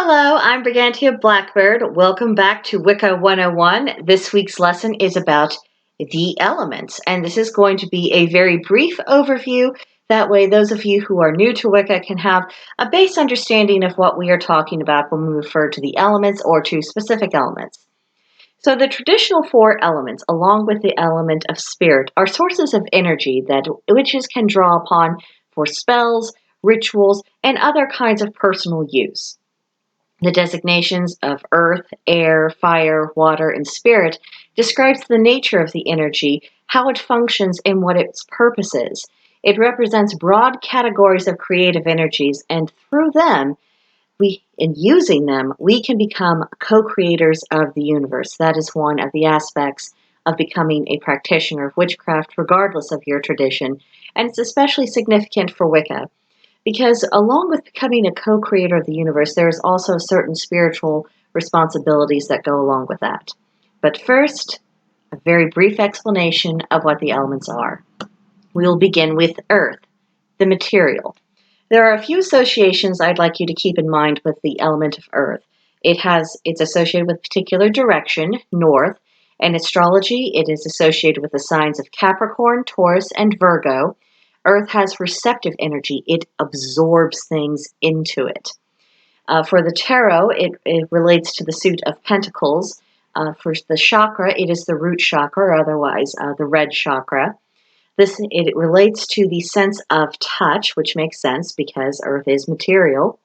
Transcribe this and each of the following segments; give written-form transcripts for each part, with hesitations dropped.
Hello, I'm Brigantia Blackbird. Welcome back to Wicca 101. This week's lesson is about the elements, and this is going to be a very brief overview. That way, those of you who are new to Wicca can have a base understanding of what we are talking about when we refer to the elements or to specific elements. So the traditional four elements, along with the element of spirit, are sources of energy that witches can draw upon for spells, rituals, and other kinds of personal use. The designations of earth, air, fire, water, and spirit describes the nature of the energy, how it functions, and what its purpose is. It represents broad categories of creative energies, and through them, in using them, we can become co-creators of the universe. That is one of the aspects of becoming a practitioner of witchcraft, regardless of your tradition, and it's especially significant for Wicca. Because along with becoming a co-creator of the universe, there's also certain spiritual responsibilities that go along with that. But first, a very brief explanation of what the elements are. We'll begin with earth, the material. There are a few associations I'd like you to keep in mind with the element of earth. It's associated with particular direction, north. In astrology, it is associated with the signs of Capricorn, Taurus, and Virgo. Earth has receptive energy. It absorbs things into it. For the tarot, it relates to the suit of pentacles. For the chakra, it is the root chakra, or otherwise the red chakra. It relates to the sense of touch, which makes sense because earth is material.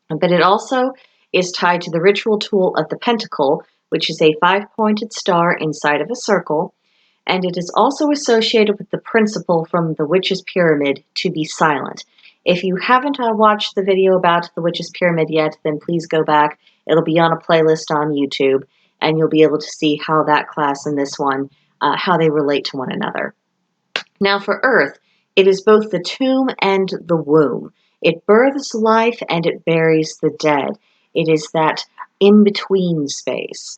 But it also is tied to the ritual tool of the pentacle, which is a five-pointed star inside of a circle. And it is also associated with the principle from the witch's pyramid to be silent. If you haven't watched the video about the witch's pyramid yet, then please go back. It'll be on a playlist on YouTube, and you'll be able to see how that class and this one, how they relate to one another. Now for earth, it is both the tomb and the womb. It births life and it buries the dead. It is that in-between space.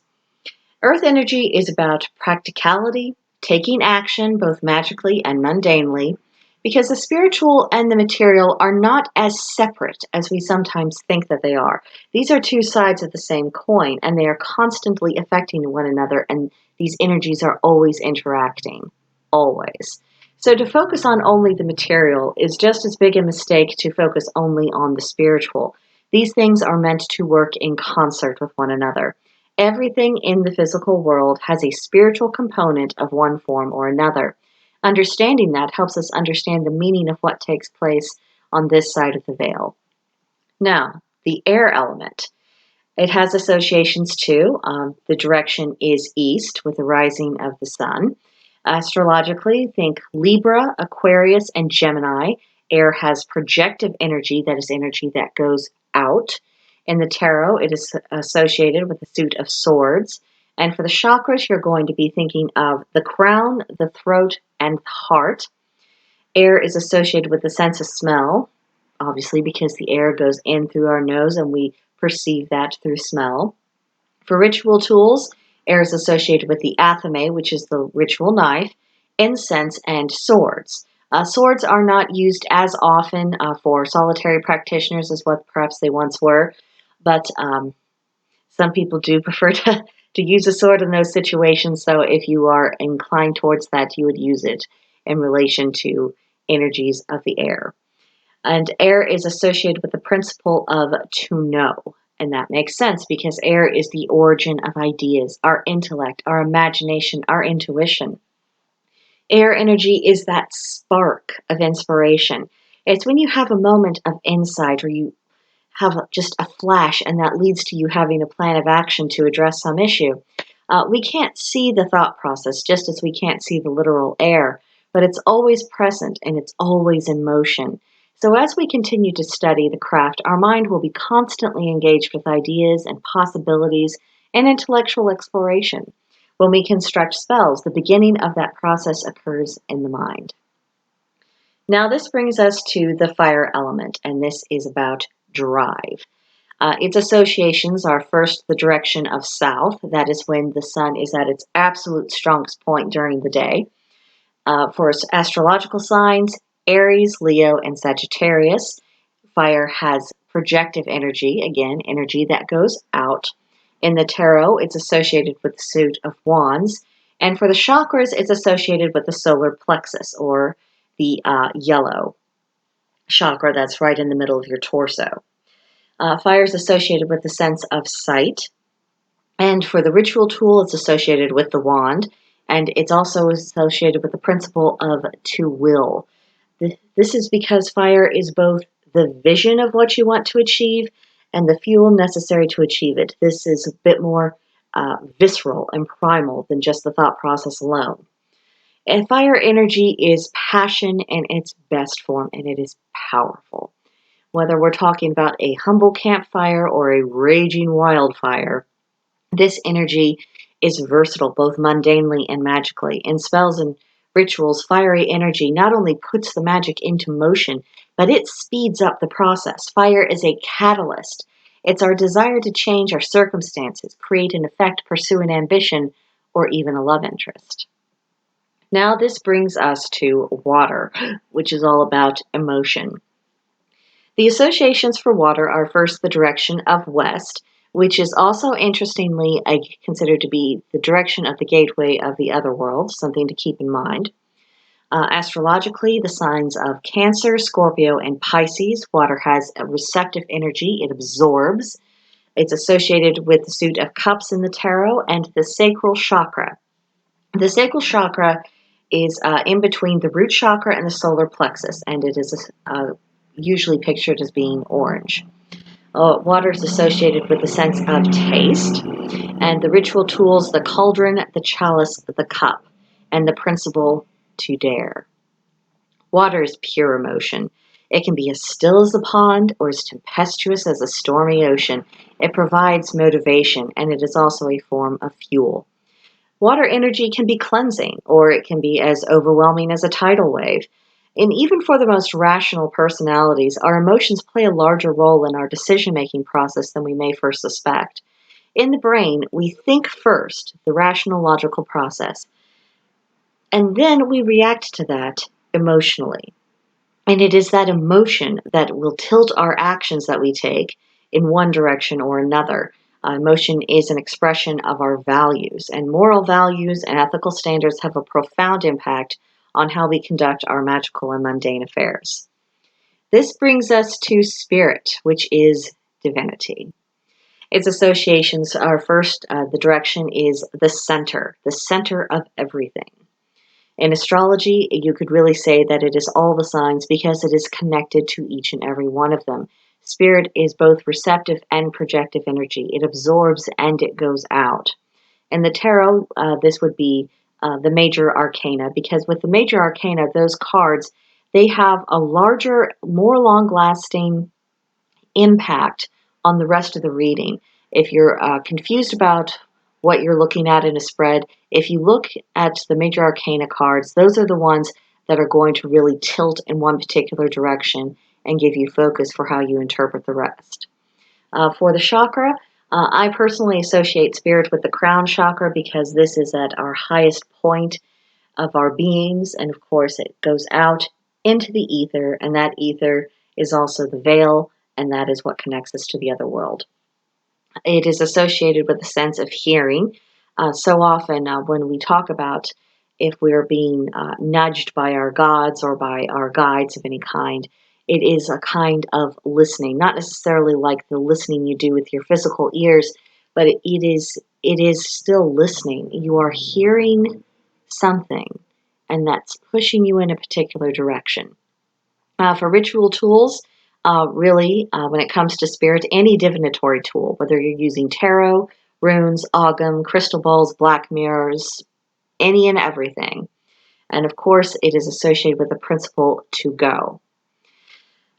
Earth energy is about practicality, taking action both magically and mundanely, because the spiritual and the material are not as separate as we sometimes think that they are. These are two sides of the same coin, and they are constantly affecting one another, and these energies are always interacting, always. So to focus on only the material is just as big a mistake to focus only on the spiritual. These things are meant to work in concert with one another. Everything in the physical world has a spiritual component of one form or another. Understanding that helps us understand the meaning of what takes place on this side of the veil. Now, the air element. It has associations too. The direction is east with the rising of the sun. Astrologically, think Libra, Aquarius, and Gemini. Air has projective energy, that is energy that goes out. In the tarot, it is associated with the suit of swords. And for the chakras, you're going to be thinking of the crown, the throat, and the heart. Air is associated with the sense of smell, obviously because the air goes in through our nose and we perceive that through smell. For ritual tools, air is associated with the athame, which is the ritual knife, incense, and swords. Swords are not used as often for solitary practitioners as what perhaps they once were, but some people do prefer to use a sword in those situations, so if you are inclined towards that, you would use it in relation to energies of the air. And air is associated with the principle of to know. And that makes sense because air is the origin of ideas, our intellect, our imagination, our intuition. Air energy is that spark of inspiration. It's when you have a moment of insight or you have just a flash and that leads to you having a plan of action to address some issue. We can't see the thought process just as we can't see the literal air, but it's always present and it's always in motion. So as we continue to study the craft, our mind will be constantly engaged with ideas and possibilities and intellectual exploration. When we construct spells, the beginning of that process occurs in the mind. Now this brings us to the fire element, and this is about drive. Its associations are first the direction of south, that is when the sun is at its absolute strongest point during the day. For astrological signs, Aries, Leo, and Sagittarius, fire has projective energy, again, energy that goes out. In the tarot, it's associated with the suit of wands. And for the chakras, it's associated with the solar plexus, or the yellow chakra that's right in the middle of your torso. Fire is associated with the sense of sight. And for the ritual tool, it's associated with the wand. And it's also associated with the principle of to will. This is because fire is both the vision of what you want to achieve and the fuel necessary to achieve it. This is a bit more visceral and primal than just the thought process alone. And fire energy is passion in its best form, and it is powerful. Whether we're talking about a humble campfire or a raging wildfire, this energy is versatile, both mundanely and magically. In spells and rituals, fiery energy not only puts the magic into motion, but it speeds up the process. Fire is a catalyst. It's our desire to change our circumstances, create an effect, pursue an ambition, or even a love interest. Now, this brings us to water, which is all about emotion. The associations for water are first the direction of west, which is also interestingly considered to be the direction of the gateway of the other world, something to keep in mind. Astrologically, the signs of Cancer, Scorpio, and Pisces, water has a receptive energy, it absorbs. It's associated with the suit of cups in the tarot and the sacral chakra. The sacral chakra is in between the root chakra and the solar plexus, and it is usually pictured as being orange. Water is associated with the sense of taste, and the ritual tools, the cauldron, the chalice, the cup, and the principle to dare. Water is pure emotion. It can be as still as a pond or as tempestuous as a stormy ocean. It provides motivation, and it is also a form of fuel. Water energy can be cleansing, or it can be as overwhelming as a tidal wave. And even for the most rational personalities, our emotions play a larger role in our decision-making process than we may first suspect. In the brain, we think first, the rational logical process, and then we react to that emotionally. And it is that emotion that will tilt our actions that we take in one direction or another. Emotion is an expression of our values, and moral values and ethical standards have a profound impact on how we conduct our magical and mundane affairs. This brings us to spirit, which is divinity. Its associations are first, the direction is the center of everything. In astrology, you could really say that it is all the signs because it is connected to each and every one of them. Spirit is both receptive and projective energy. It absorbs and it goes out. In the tarot, this would be the major arcana, because with the major arcana, those cards, they have a larger, more long-lasting impact on the rest of the reading. If you're confused about what you're looking at in a spread, if you look at the major arcana cards, those are the ones that are going to really tilt in one particular direction and give you focus for how you interpret the rest. For the chakra, I personally associate spirit with the crown chakra because this is at our highest point of our beings, and of course it goes out into the ether, and that ether is also the veil, and that is what connects us to the other world. It is associated with a sense of hearing. So often when we talk about if we're being nudged by our gods or by our guides of any kind, it is a kind of listening, not necessarily like the listening you do with your physical ears, but it is still listening. You are hearing something, and that's pushing you in a particular direction. For ritual tools, when it comes to spirit, any divinatory tool, whether you're using tarot, runes, ogham, crystal balls, black mirrors, any and everything. And of course, it is associated with the principle to go.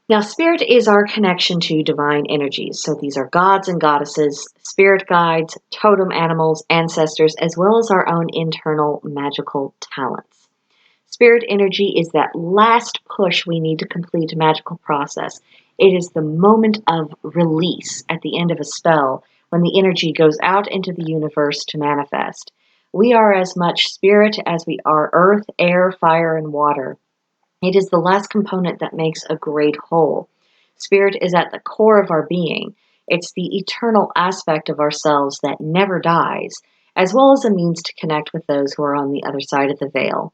Now, spirit is our connection to divine energies. So these are gods and goddesses, spirit guides, totem animals, ancestors, as well as our own internal magical talents. Spirit energy is that last push we need to complete a magical process. It is the moment of release at the end of a spell when the energy goes out into the universe to manifest. We are as much spirit as we are earth, air, fire, and water. It is the last component that makes a great whole. Spirit is at the core of our being. It's the eternal aspect of ourselves that never dies, as well as a means to connect with those who are on the other side of the veil.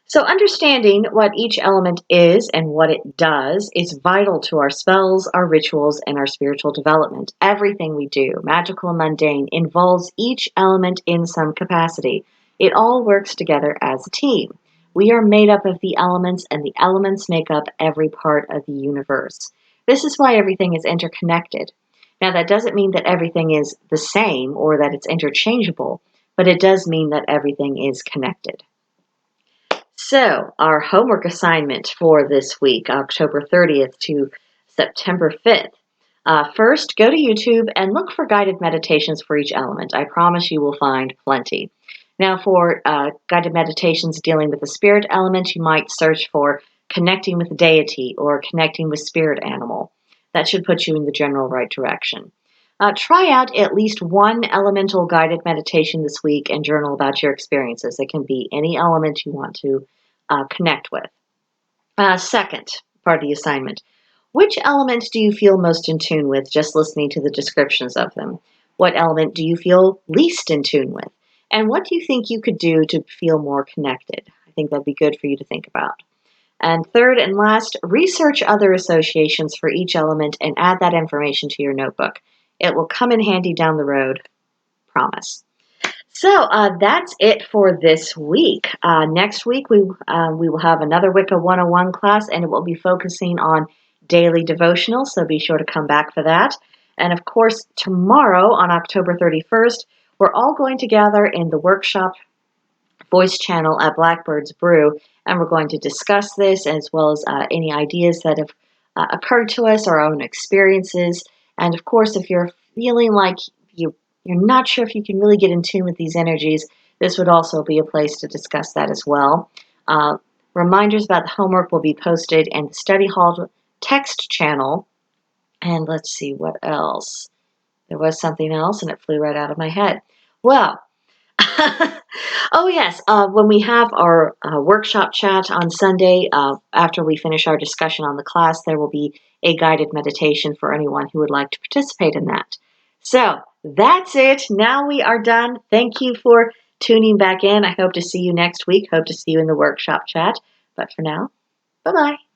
So, understanding what each element is and what it does is vital to our spells, our rituals, and our spiritual development. Everything we do, magical and mundane, involves each element in some capacity. It all works together as a team. We are made up of the elements, and the elements make up every part of the universe. This is why everything is interconnected. Now, that doesn't mean that everything is the same or that it's interchangeable, but it does mean that everything is connected. So, our homework assignment for this week, October 30th to September 5th. First, go to YouTube and look for guided meditations for each element. I promise you will find plenty. Now, for guided meditations dealing with the spirit element, you might search for connecting with deity or connecting with spirit animal. That should put you in the general right direction. Try out at least one elemental guided meditation this week and journal about your experiences. It can be any element you want to connect with. Second part of the assignment. Which element do you feel most in tune with just listening to the descriptions of them? What element do you feel least in tune with? And what do you think you could do to feel more connected? I think that'd be good for you to think about. And third and last, research other associations for each element and add that information to your notebook. It will come in handy down the road, promise. So that's it for this week. Next week, we will have another Wicca 101 class, and it will be focusing on daily devotional, so be sure to come back for that. And of course, tomorrow on October 31st, we're all going to gather in the workshop voice channel at Blackbird's Brew, and we're going to discuss this as well as any ideas that have occurred to us, our own experiences. And of course, if you're feeling like you're not sure if you can really get in tune with these energies, this would also be a place to discuss that as well. Reminders about the homework will be posted in the study hall text channel. And let's see what else. There was something else and it flew right out of my head. Well, oh yes, when we have our workshop chat on Sunday, after we finish our discussion on the class, there will be a guided meditation for anyone who would like to participate in that. So that's it. Now we are done. Thank you for tuning back in. I hope to see you next week. Hope to see you in the workshop chat. But for now, bye-bye.